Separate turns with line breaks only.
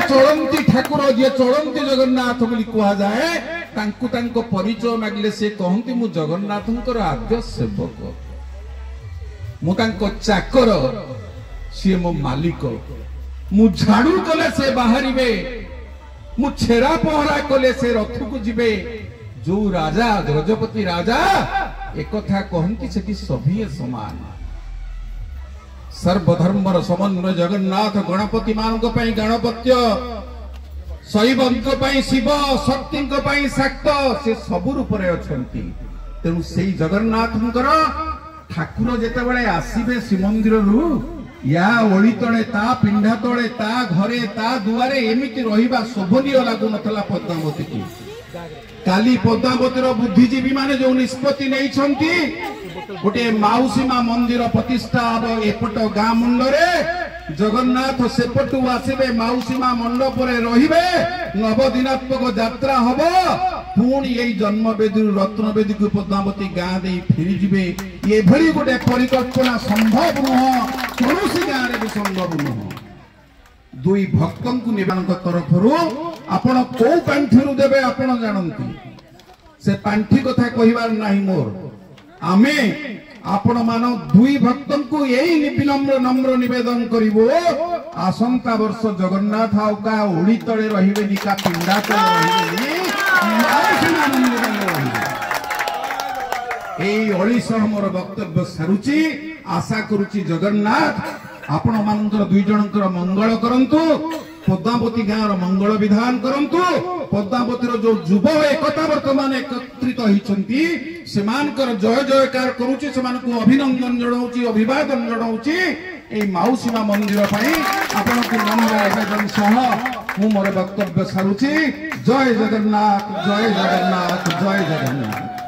चलंती ठाकुर जे चलंती जगन्नाथ बोली कहा जाए तांकु तांको परिचय मागिले से कहंती मु जगन्नाथंकर आद्य सेवक मु तांको चाकर सी मो मालिक मु झाड़ू कले से बाहरिबे मु छेरा पहरा कले से रथ को जिबे जो राजा गजपति राजा एक कथा कहंती से सभी समान सर्वधर्मर समन्वय जगन्नाथ गणपति मानक पई गणपत्य शैवंक पई शिव शक्तिंक पई शाक्त से सब रूप रे अछंती तेणु सेई जगन्नाथंकर ठाकुर जेते बेले आसीबे श्रीमंदिर रु या ओली तळे ता पिंडा तळे ता घरे ता दुआरे एमिति रहिबा शोभनीय लागु नथला पद्मावती की काली पद्मावतीर बुद्धिजीवी माने जो निष्पत्ति नहीं छंती गोटे माउसीमा मंदिर प्रतिष्ठा हम एपट गाँ मुंडरे जगन्नाथ सेपटू आसबे माउसीमा मंडप रे नवदिनात्मक यात्रा हम पुणी यही जन्मवेदी रत्नवेदी को पद्मावती गाँ दे फेरी जिबे ये भली गोटे परिकल्पना संभव नुह कौन गाँव में भी संभव नुह दुई भक्तों को निबानक तरफ आपण कौ पांठि देवे आपण जानती से पांठि कथा कहबार नहीं मोर आमे आपण मान दुई भक्तों को यही विनम्र नम्र निवेदन करिवो आसंता वर्ष जगन्नाथ आउ का ओड़ी तले रहिबे नि का पिंडा तले रहिबे ओड़ी सह मोर वक्तव्य सारुची आशा करूची जगन्नाथ आपण मानकर दुई जनकर मंगल करंतु पद्मावती गाँव मंगल विधान करंतु पद्मावतीर जो युव एकता वर्तमान एकत्रित होइछंती सेमानकर जय जयकार करूची सेमानकु अभिनंदन जणाउची अभिवादन जणाउची ए माउसीमा मंदिर पई आपनकु नम्र आवेदन सह मु मोर वक्तव्य सारुची जय जगन्नाथ जय जगन्नाथ जय जगन्नाथ।